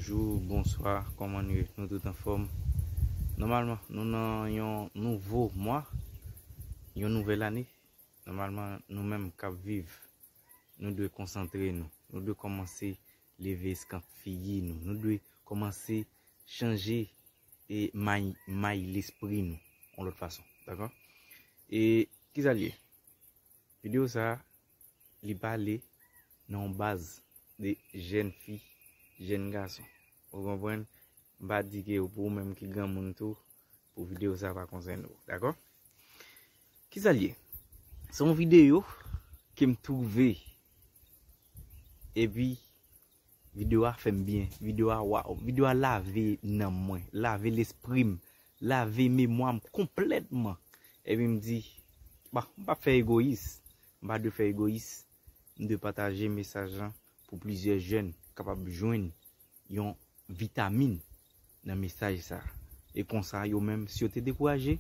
bonjour, bonsoir, comment nous tout en forme. Normalement, nous avons un nouveau mois, une nouvelle année. Normalement, nous-mêmes qui vivons, nous devons concentrer nous. Nous devons commencer à lever ce qu'on fait nous. Nous devons commencer à changer et mailler l'esprit nous, en l'autre façon. D'accord? Et, qu'est-ce que c'est? Vidéo ça, il parle dans base des jeunes filles, jeunes garçons. Vous comprenez? Je ne dis pas pour même qui grand monde tout pour vidéo ça va concerner nous. D'accord? Qui ça lié? C'est une vidéo qui me trouvé et puis vidéo a fait bien, vidéo a wow, vidéo a lavé nan moi, lavé l'esprit, lavé mémoire complètement. Et puis me dit bah, on pas faire égoïste, on pas de faire égoïste, de partager message pour plusieurs jeunes capables de joindre une vitamine dans message ça. Et comme ça yo même si vous êtes découragé,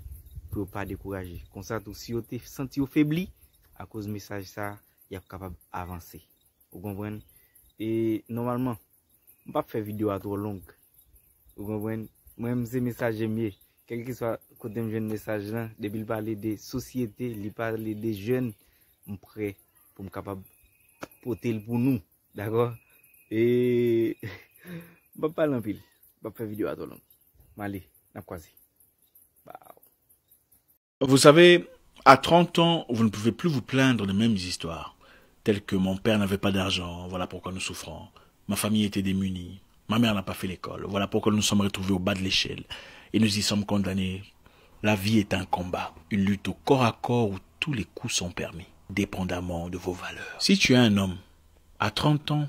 pour pas décourager. Comme ça tout si vous êtes senti faibli à cause message ça, y a capable avancer. Vous comprenez? Et normalement, on pas faire vidéo à trop longue. Vous comprenez? Même ces messages mieux. Quel que soit côté me jeune message là, depuis il parler des sociétés, il parler des jeunes, on prêt pour me capable porter pour nous. D'accord? Et pas parler en pile. Pas faire vidéo à trop longue. Allez, n'a croisé. Vous savez, à 30 ans, vous ne pouvez plus vous plaindre des mêmes histoires, telles que mon père n'avait pas d'argent, voilà pourquoi nous souffrons. Ma famille était démunie, ma mère n'a pas fait l'école, voilà pourquoi nous nous sommes retrouvés au bas de l'échelle et nous y sommes condamnés. La vie est un combat, une lutte au corps à corps où tous les coups sont permis, dépendamment de vos valeurs. Si tu es un homme, à 30 ans,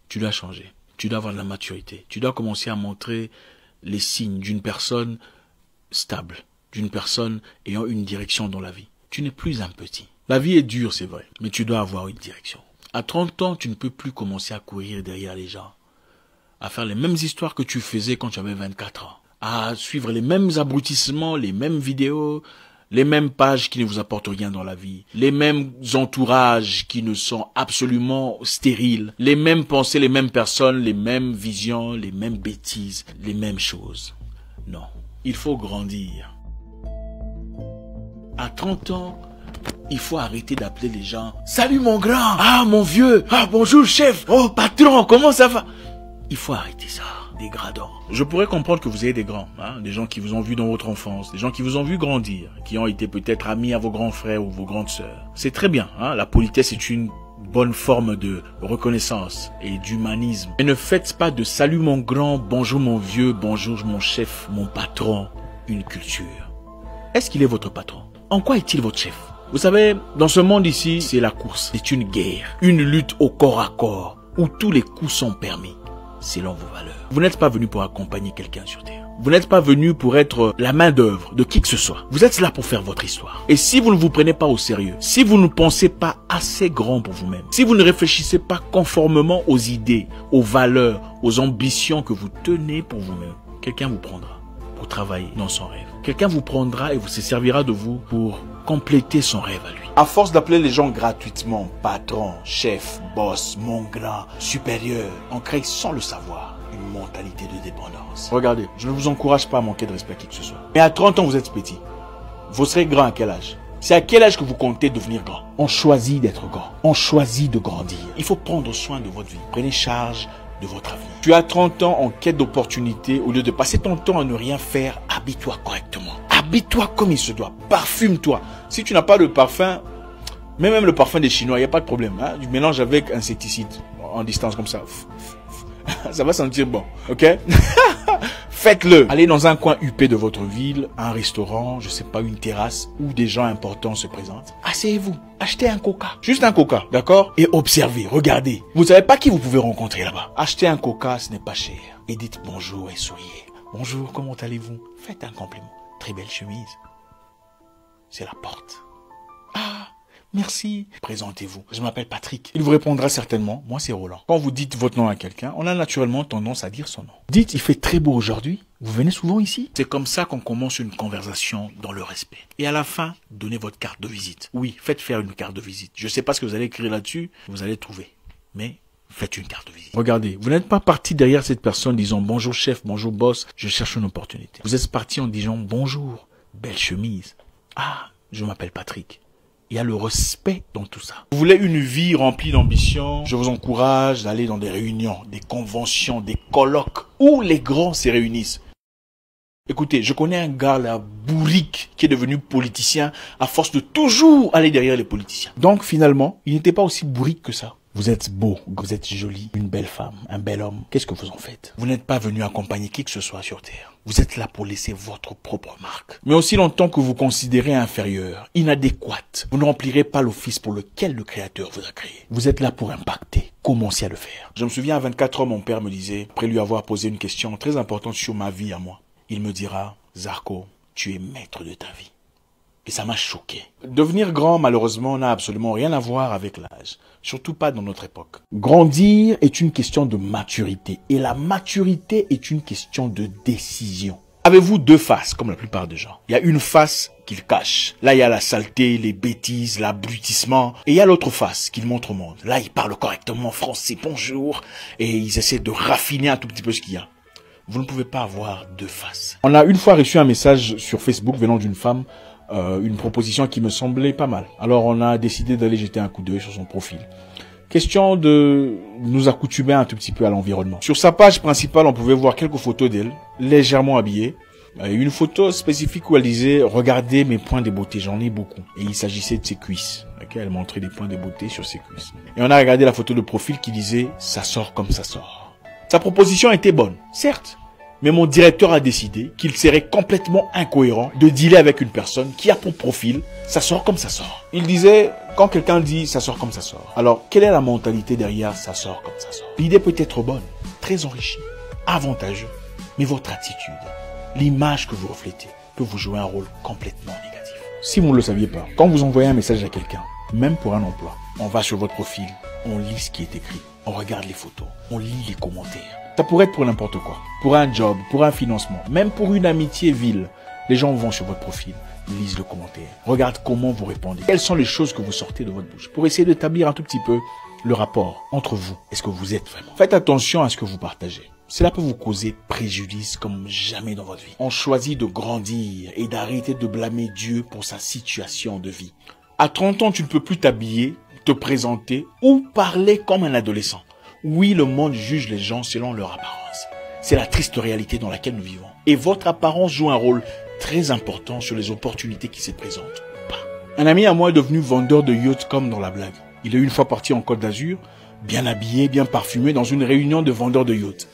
tu dois changer, tu dois avoir de la maturité, tu dois commencer à montrer les signes d'une personne stable, d'une personne ayant une direction dans la vie. Tu n'es plus un petit. La vie est dure, c'est vrai, mais tu dois avoir une direction. À 30 ans, tu ne peux plus commencer à courir derrière les gens, à faire les mêmes histoires que tu faisais quand tu avais 24 ans, à suivre les mêmes abrutissements, les mêmes vidéos, les mêmes pages qui ne vous apportent rien dans la vie, les mêmes entourages qui ne sont absolument stériles, les mêmes pensées, les mêmes personnes, les mêmes visions, les mêmes bêtises, les mêmes choses. Non, il faut grandir. À 30 ans, il faut arrêter d'appeler les gens « Salut mon grand !»« Ah mon vieux !»« Ah bonjour chef !»« Oh patron, comment ça va ?» Il faut arrêter ça, dégradant. Je pourrais comprendre que vous ayez des grands, des gens qui vous ont vu dans votre enfance, des gens qui vous ont vu grandir, qui ont été peut-être amis à vos grands frères ou vos grandes sœurs. C'est très bien, la politesse est une bonne forme de reconnaissance et d'humanisme. Mais ne faites pas de « Salut mon grand »,« Bonjour mon vieux »,« Bonjour mon chef »,« Mon patron » une culture. Est-ce qu'il est votre patron? En quoi est-il votre chef? Vous savez, dans ce monde ici, c'est la course. C'est une guerre, une lutte au corps à corps, où tous les coups sont permis, selon vos valeurs. Vous n'êtes pas venu pour accompagner quelqu'un sur terre. Vous n'êtes pas venu pour être la main d'œuvre de qui que ce soit. Vous êtes là pour faire votre histoire. Et si vous ne vous prenez pas au sérieux, si vous ne pensez pas assez grand pour vous-même, si vous ne réfléchissez pas conformément aux idées, aux valeurs, aux ambitions que vous tenez pour vous-même, quelqu'un vous prendra pour travailler dans son rêve. Quelqu'un vous prendra et vous se servira de vous pour compléter son rêve à lui. À force d'appeler les gens gratuitement patron, chef, boss, mon grand, supérieur, on crée sans le savoir une mentalité de dépendance. Regardez, je ne vous encourage pas à manquer de respect à qui que ce soit. Mais à 30 ans, vous êtes petit. Vous serez grand à quel âge? C'est à quel âge que vous comptez devenir grand? On choisit d'être grand. On choisit de grandir. Il faut prendre soin de votre vie. Prenez charge de votre avenir. Tu as 30 ans en quête d'opportunités. Au lieu de passer ton temps à ne rien faire, habille-toi correctement. Habille-toi comme il se doit. Parfume-toi. Si tu n'as pas de parfum, mais même le parfum des Chinois, il n'y a pas de problème. Du mélange avec insecticide en distance comme ça. Ça va sentir bon. Ok? Faites-le. Allez dans un coin huppé de votre ville, un restaurant, je sais pas, une terrasse où des gens importants se présentent. Asseyez-vous. Achetez un coca. Juste un coca. D'accord? Et observez. Regardez. Vous savez pas qui vous pouvez rencontrer là-bas. Achetez un coca, ce n'est pas cher. Et dites bonjour et souriez. Bonjour, comment allez-vous? Faites un compliment. Très belle chemise. C'est la porte. Ah, merci. Présentez-vous. Je m'appelle Patrick. Il vous répondra certainement. Moi, c'est Roland. Quand vous dites votre nom à quelqu'un, on a naturellement tendance à dire son nom. Dites, il fait très beau aujourd'hui. Vous venez souvent ici? C'est comme ça qu'on commence une conversation dans le respect. Et à la fin, donnez votre carte de visite. Oui, faites faire une carte de visite. Je ne sais pas ce que vous allez écrire là-dessus. Vous allez trouver. Mais faites une carte de visite. Regardez, vous n'êtes pas parti derrière cette personne disant bonjour chef, bonjour boss, je cherche une opportunité. Vous êtes parti en disant bonjour, belle chemise. Ah, je m'appelle Patrick. Il y a le respect dans tout ça. Vous voulez une vie remplie d'ambition? Je vous encourage d'aller dans des réunions, des conventions, des colloques où les grands se réunissent. Écoutez, je connais un gars là, bourrique, qui est devenu politicien à force de toujours aller derrière les politiciens. Donc finalement, il n'était pas aussi bourrique que ça. Vous êtes beau, vous êtes jolie, une belle femme, un bel homme. Qu'est-ce que vous en faites? Vous n'êtes pas venu accompagner qui que ce soit sur Terre. Vous êtes là pour laisser votre propre marque. Mais aussi longtemps que vous considérez inférieur, inadéquate, vous ne remplirez pas l'office pour lequel le Créateur vous a créé. Vous êtes là pour impacter. Commencez à le faire. Je me souviens à 24 ans, mon père me disait, après lui avoir posé une question très importante sur ma vie à moi, il me dira, Zarko, tu es maître de ta vie. Et ça m'a choqué. Devenir grand, malheureusement, n'a absolument rien à voir avec l'âge. Surtout pas dans notre époque. Grandir est une question de maturité. Et la maturité est une question de décision. Avez-vous deux faces, comme la plupart des gens? Il y a une face qu'ils cachent. Là, il y a la saleté, les bêtises, l'abrutissement. Et il y a l'autre face qu'ils montrent au monde. Là, ils parlent correctement français, bonjour. Et ils essaient de raffiner un tout petit peu ce qu'il y a. Vous ne pouvez pas avoir deux faces. On a une fois reçu un message sur Facebook venant d'une femme, une proposition qui me semblait pas mal. Alors on a décidé d'aller jeter un coup d'œil sur son profil. Question de nous accoutumer un tout petit peu à l'environnement. Sur sa page principale, on pouvait voir quelques photos d'elle, légèrement habillée. Une photo spécifique où elle disait « Regardez mes points de beauté, j'en ai beaucoup ». Et il s'agissait de ses cuisses. Elle montrait des points de beauté sur ses cuisses. Et on a regardé la photo de profil qui disait « Ça sort comme ça sort ». Sa proposition était bonne, certes. Mais mon directeur a décidé qu'il serait complètement incohérent de dealer avec une personne qui a pour profil « ça sort comme ça sort ». Il disait, quand quelqu'un dit « ça sort comme ça sort », alors quelle est la mentalité derrière « ça sort comme ça sort ». L'idée peut être bonne, très enrichie, avantageuse, mais votre attitude, l'image que vous reflétez, peut vous jouer un rôle complètement négatif. Si vous ne le saviez pas, quand vous envoyez un message à quelqu'un, même pour un emploi, on va sur votre profil, on lit ce qui est écrit, on regarde les photos, on lit les commentaires. Ça pourrait être pour n'importe quoi. Pour un job, pour un financement, même pour une amitié vile. Les gens vont sur votre profil, lisent le commentaire, regardent comment vous répondez. Quelles sont les choses que vous sortez de votre bouche pour essayer d'établir un tout petit peu le rapport entre vous. Est-ce que vous êtes vraiment? Faites attention à ce que vous partagez. Cela peut vous causer préjudice comme jamais dans votre vie. On choisit de grandir et d'arrêter de blâmer Dieu pour sa situation de vie. À 30 ans, tu ne peux plus t'habiller, te présenter ou parler comme un adolescent. Oui, le monde juge les gens selon leur apparence. C'est la triste réalité dans laquelle nous vivons. Et votre apparence joue un rôle très important sur les opportunités qui se présentent. Un ami à moi est devenu vendeur de yachts comme dans la blague. Il est une fois parti en Côte d'Azur, bien habillé, bien parfumé, dans une réunion de vendeurs de yachts.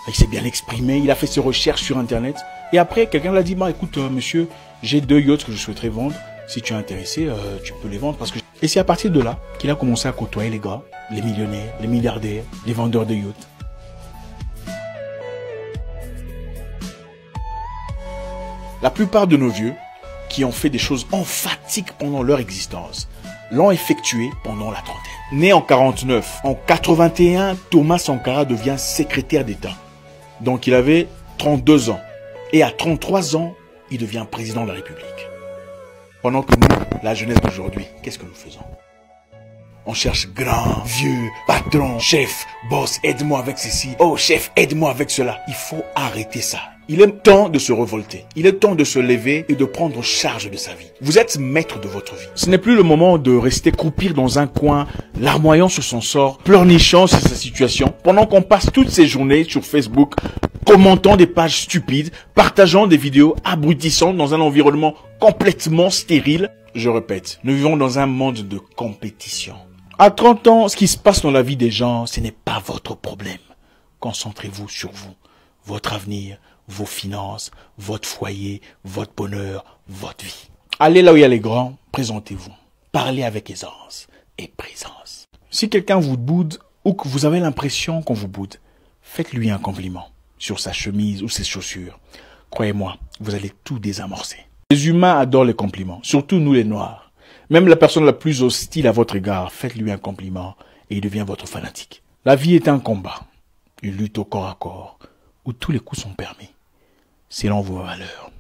Il s'est bien exprimé, il a fait ses recherches sur Internet. Et après, quelqu'un l'a dit, bah écoute monsieur, j'ai 2 yachts que je souhaiterais vendre. Si tu es intéressé, tu peux les vendre parce que... Et c'est à partir de là qu'il a commencé à côtoyer les gars, les millionnaires, les milliardaires, les vendeurs de yachts. La plupart de nos vieux, qui ont fait des choses emphatiques pendant leur existence, l'ont effectué pendant la trentaine. Né en 49, en 81, Thomas Sankara devient secrétaire d'État. Donc il avait 32 ans. Et à 33 ans, il devient président de la République. Pendant que nous, la jeunesse d'aujourd'hui, qu'est-ce que nous faisons? On cherche grand, vieux, patron, chef, boss, aide-moi avec ceci. Oh chef, aide-moi avec cela. Il faut arrêter ça. Il est temps de se révolter. Il est temps de se lever et de prendre charge de sa vie. Vous êtes maître de votre vie. Ce n'est plus le moment de rester croupir dans un coin, larmoyant sur son sort, pleurnichant sur sa situation, pendant qu'on passe toutes ces journées sur Facebook, commentant des pages stupides, partageant des vidéos abrutissantes dans un environnement complètement stérile. Je répète, nous vivons dans un monde de compétition. À 30 ans, ce qui se passe dans la vie des gens, ce n'est pas votre problème. Concentrez-vous sur vous, votre avenir, vos finances, votre foyer, votre bonheur, votre vie. Allez là où il y a les grands, présentez-vous. Parlez avec aisance et présence. Si quelqu'un vous boude ou que vous avez l'impression qu'on vous boude, faites-lui un compliment sur sa chemise ou ses chaussures. Croyez-moi, vous allez tout désamorcer. Les humains adorent les compliments, surtout nous les noirs. Même la personne la plus hostile à votre égard, faites-lui un compliment et il devient votre fanatique. La vie est un combat, une lutte au corps à corps, où tous les coups sont permis, selon vos valeurs.